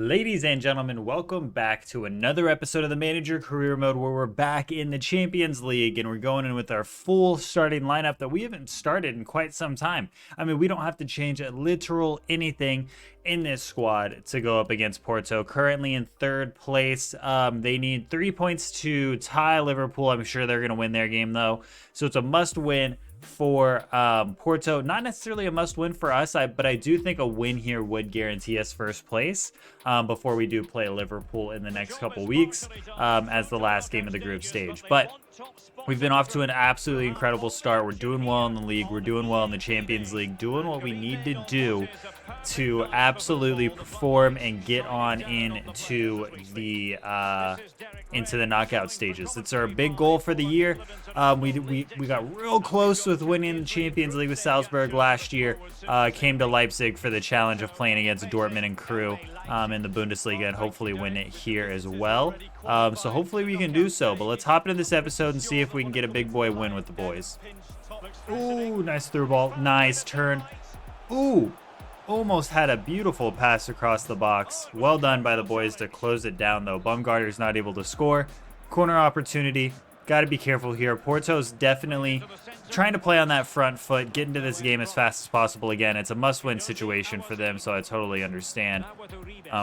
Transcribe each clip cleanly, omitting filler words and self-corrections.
Ladies and gentlemen, welcome back to another episode of the Manager Career Mode where we're back in the Champions League and we're going in with our full starting lineup that we haven't started in quite some time. I mean, we don't have to change a literal anything in this squad to go up against Porto. Currently in third place. They need 3 points to tie Liverpool. I'm sure they're going to win their game though. So it's a must win for Porto. Not necessarily a must win for us, but I do think a win here would guarantee us first place before we do play Liverpool in the next couple weeks as the last game of the group stage. But we've been off to an absolutely incredible start. We're doing well in the league. We're doing well in the Champions League, doing what we need to do to absolutely perform and get on into the knockout stages. It's our big goal for the year. We got real close with winning the Champions League with Salzburg last year. Came to Leipzig for the challenge of playing against Dortmund and Crew in the Bundesliga and hopefully win it here as well. So hopefully we can do so. But let's hop into this episode and see if we can get a big boy win with the boys. Ooh, nice through ball. Nice turn. Ooh. Almost had a beautiful pass across the box. Well done by the boys to close it down, though. Baumgartner's not able to score. Corner opportunity. Got to be careful here. Porto's definitely trying to play on that front foot, get into this game as fast as possible again. It's a must-win situation for them, so I totally understand.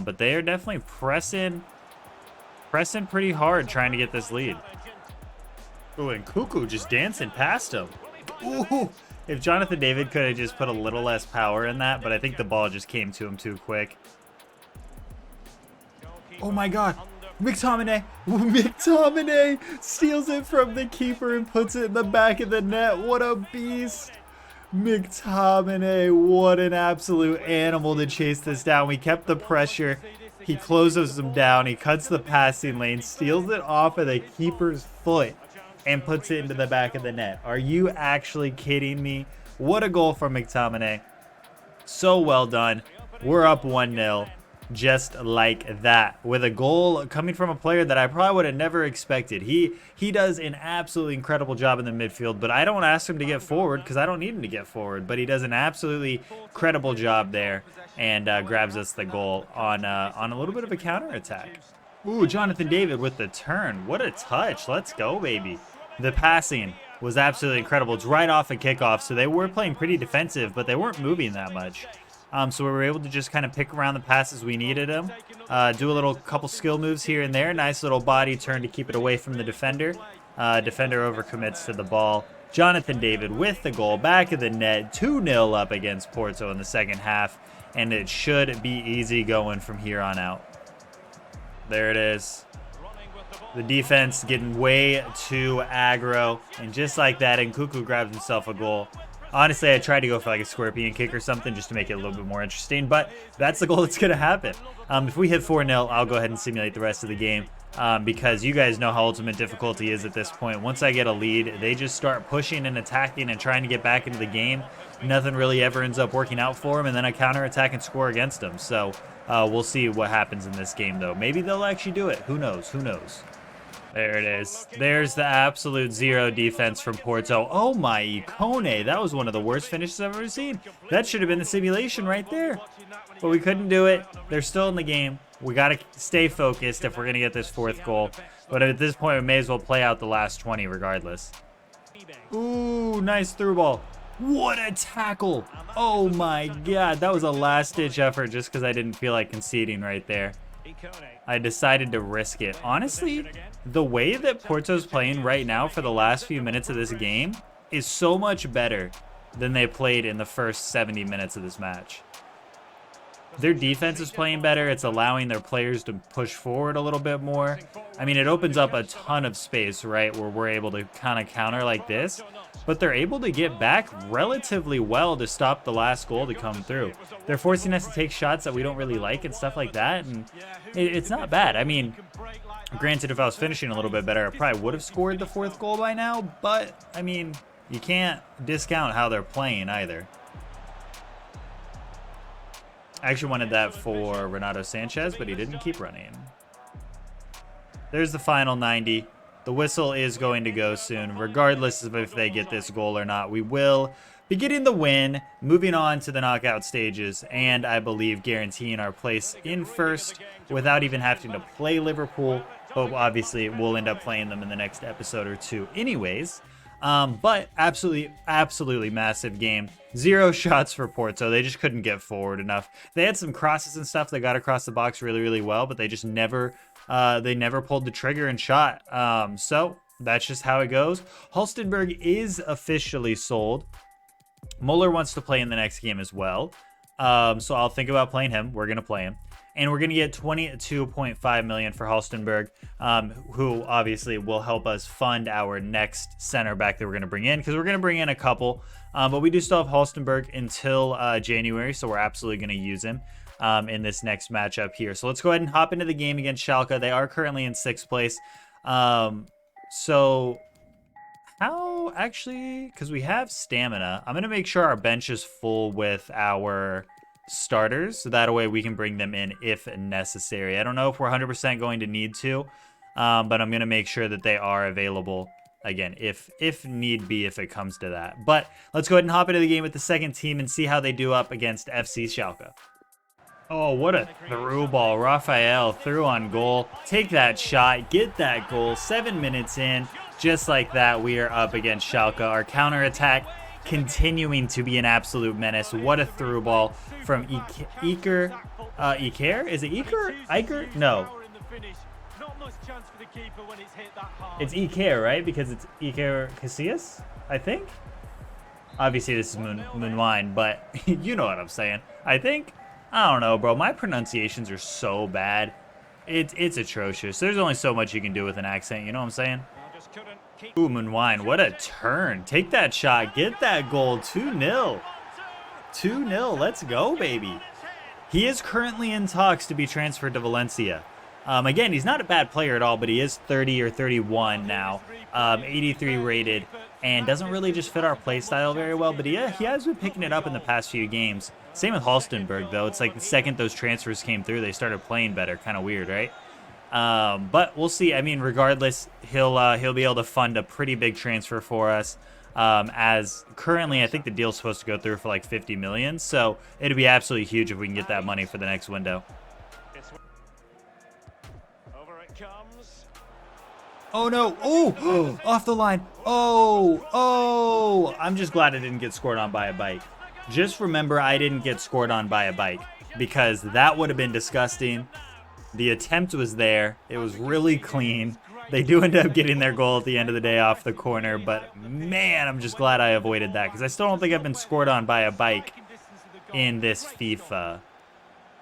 But they are definitely pressing pretty hard trying to get this lead. Ooh, and Cuckoo just dancing past him. Ooh. If Jonathan David could have just put a little less power in that, but I think the ball just came to him too quick. Oh my god. McTominay. McTominay steals it from the keeper and puts it in the back of the net. What a beast. McTominay, what an absolute animal to chase this down. We kept the pressure. He closes him down. He cuts the passing lane, steals it off of the keeper's foot, and puts it into the back of the net. Are you actually kidding me? What a goal from McTominay. So well done. We're up 1-0 just like that, with a goal coming from a player that I probably would have never expected. He does an absolutely incredible job in the midfield, but I don't ask him to get forward because I don't need him to get forward. But he does an absolutely credible job there and grabs us the goal on a little bit of a counterattack. Ooh, Jonathan David with the turn. What a touch. Let's go, baby. The passing was absolutely incredible. It's right off a kickoff, so they were playing pretty defensive, but they weren't moving that much. So we were able to just kind of pick around the passes we needed them. Do a couple skill moves here and there. Nice little body turn to keep it away from the defender. Defender overcommits to the ball. Jonathan David with the goal, back of the net. 2-0 up against Porto in the second half, and it should be easy going from here on out. There it is. The defense getting way too aggro, and just like that, Nkunku grabs himself a goal. Honestly, I tried to go for like a scorpion kick or something just to make it a little bit more interesting, but that's the goal that's going to happen. If we hit 4-0, I'll go ahead and simulate the rest of the game because you guys know how ultimate difficulty is at this point. Once I get a lead, they just start pushing and attacking and trying to get back into the game. Nothing really ever ends up working out for them, and then I counterattack and score against them. So we'll see what happens in this game, though. Maybe they'll actually do it. Who knows? Who knows? There it is. There's the absolute zero defense from Porto. Oh my Icone. That was one of the worst finishes I've ever seen. That should have been the simulation right there. But we couldn't do it. They're still in the game. We got to stay focused if we're going to get this fourth goal. But at this point, we may as well play out the last 20 regardless. Ooh, nice through ball. What a tackle. Oh my god. That was a last-ditch effort just because I didn't feel like conceding right there. I decided to risk it. Honestly, the way that Porto's playing right now for the last few minutes of this game is so much better than they played in the first 70 minutes of this match. Their defense is playing better. It's allowing their players to push forward a little bit more. I mean, it opens up a ton of space, right, where we're able to kind of counter like this. But they're able to get back relatively well to stop the last goal to come through. They're forcing us to take shots that we don't really like and stuff like that, and it's not bad. I mean, granted, if I was finishing a little bit better, I probably would have scored the fourth goal by now, but, I mean, you can't discount how they're playing either. I actually wanted that for Renato Sanchez, but he didn't keep running. There's the final 90. The whistle is going to go soon, regardless of if they get this goal or not. We will be getting the win, moving on to the knockout stages, and I believe guaranteeing our place in first without even having to play Liverpool. But obviously, we'll end up playing them in the next episode or two anyways. But absolutely massive game. 0 shots for Porto. They just couldn't get forward enough. They had some crosses and stuff. They got across the box really well, but they just never pulled the trigger and shot. So that's just how it goes. Halstenberg is officially sold. Muller wants to play in the next game as well. So I'll think about playing him. We're going to play him. And we're going to get 22.5 million for Halstenberg, who obviously will help us fund our next center back that we're going to bring in, because we're going to bring in a couple. But we do still have Halstenberg until January, so we're absolutely going to use him in this next matchup here. So let's go ahead and hop into the game against Schalke. They are currently in 6th place. So how actually, because we have stamina, I'm going to make sure our bench is full with our starters, so that way we can bring them in if necessary. I don't know if we're 100% going to need to, but I'm going to make sure that they are available again if need be, if it comes to that. But let's go ahead and hop into the game with the second team and see how they do up against FC Schalke. Oh, what a through ball. Raphael through on goal. Take that shot, get that goal. 7 minutes in, just like that, we are up against Schalke. Our counterattack continuing to be an absolute menace. What a through ball from Iker. Iker? Is it Iker? Iker? No. It's Iker, right? Because it's Iker Casillas, I think. Obviously, this is Moonwine, but you know what I'm saying. I think. I don't know, bro. My pronunciations are so bad. It's atrocious. There's only so much you can do with an accent, you know what I'm saying? Ooh, Moonwine, what a turn. Take that shot. Get that goal. 2-0. 2-0. Let's go, baby. He is currently in talks to be transferred to Valencia. Again, he's not a bad player at all, but he is 30 or 31 now. 83 rated, and doesn't really just fit our play style very well, but he has been picking it up in the past few games. Same with Halstenberg, though. It's like the second those transfers came through, they started playing better. Kind of weird, right? But we'll see. I mean, regardless, he'll be able to fund a pretty big transfer for us. As currently, I think the deal's supposed to go through for like 50 million. So it'd be absolutely huge if we can get that money for the next window. Oh no! Oh, off the line! Oh! I'm just glad I didn't get scored on by a bike. Just remember, I didn't get scored on by a bike, because that would have been disgusting. The attempt was there. It was really clean. They do end up getting their goal at the end of the day off the corner, but man, I'm just glad I avoided that, because I still don't think I've been scored on by a bike in this FIFA.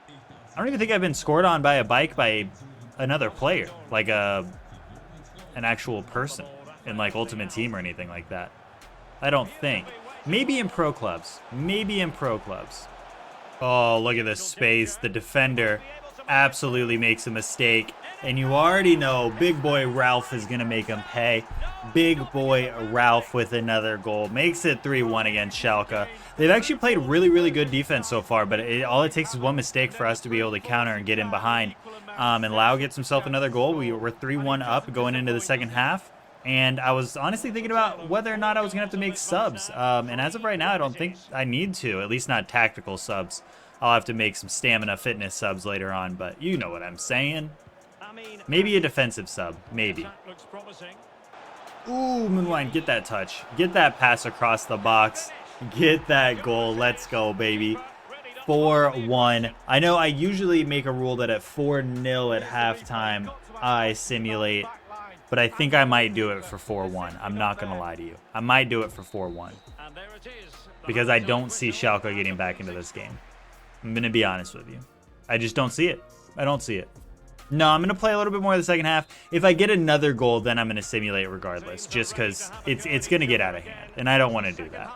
I don't even think I've been scored on by a bike by another player, like an actual person in like Ultimate Team or anything like that. I don't think. Maybe in pro clubs. Maybe in pro clubs. Oh, look at this space. The defender absolutely makes a mistake, and you already know big boy Ralph is gonna make him pay. Big boy Ralph with another goal makes it 3-1 against Schalke. They've actually played really good defense so far, but all it takes is one mistake for us to be able to counter and get in behind. And Lau gets himself another goal. We're 3-1 up going into the second half, and I was honestly thinking about whether or not I was gonna have to make subs, and as of right now I don't think I need to, at least not tactical subs. I'll have to make some stamina fitness subs later on, but you know what I'm saying. Maybe a defensive sub, maybe. Ooh, Moonwine, get that touch. Get that pass across the box. Get that goal. Let's go, baby. 4-1. I know I usually make a rule that at 4-0 at halftime, I simulate, but I think I might do it for 4-1. I'm not going to lie to you. I might do it for 4-1 because I don't see Schalke getting back into this game. I'm going to be honest with you. I just don't see it. I don't see it. No, I'm going to play a little bit more of the second half. If I get another goal, then I'm going to simulate regardless, just because it's going to get out of hand, and I don't want to do that.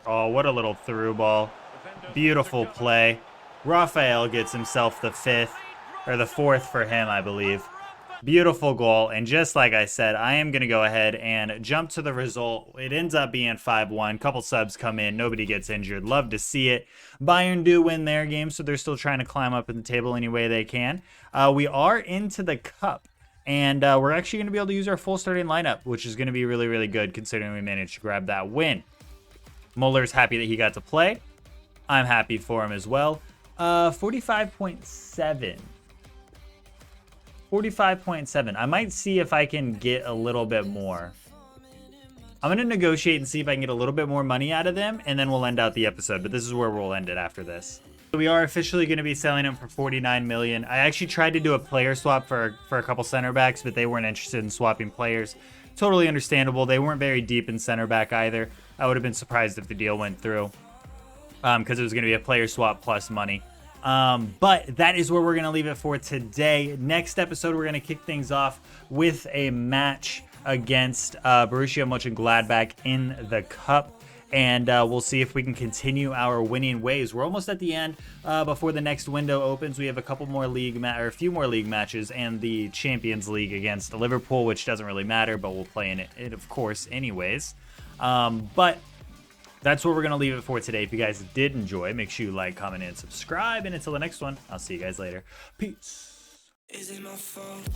Oh, what a little through ball. Beautiful play. Raphael gets himself the 5th, or the 4th for him, I believe. Beautiful goal, and just like I said, I am going to go ahead and jump to the result. It ends up being 5-1. Couple subs come in. Nobody gets injured. Love to see it. Bayern do win their game, so they're still trying to climb up in the table any way they can. We are into the cup, and we're actually going to be able to use our full starting lineup, which is going to be really good considering we managed to grab that win. Muller's happy that he got to play. I'm happy for him as well. 45.7. 45.7. I might see if I can get a little bit more. I'm going to negotiate and see if I can get a little bit more money out of them, and then we'll end out the episode. But this is where we'll end it after this. So we are officially going to be selling him for $49 million. I actually tried to do a player swap for a couple center backs, but they weren't interested in swapping players. Totally understandable. They weren't very deep in center back either. I would have been surprised if the deal went through, because it was going to be a player swap plus money. But that is where we're going to leave it for today. Next episode, we're going to kick things off with a match against Borussia Mönchengladbach in the Cup. And we'll see if we can continue our winning ways. We're almost at the end before the next window opens. We have a couple more a few more league matches and the Champions League against Liverpool, which doesn't really matter, but we'll play in it of course, anyways. But that's where we're going to leave it for today. If you guys did enjoy, make sure you like, comment, and subscribe. And until the next one, I'll see you guys later. Peace. Is it my fault?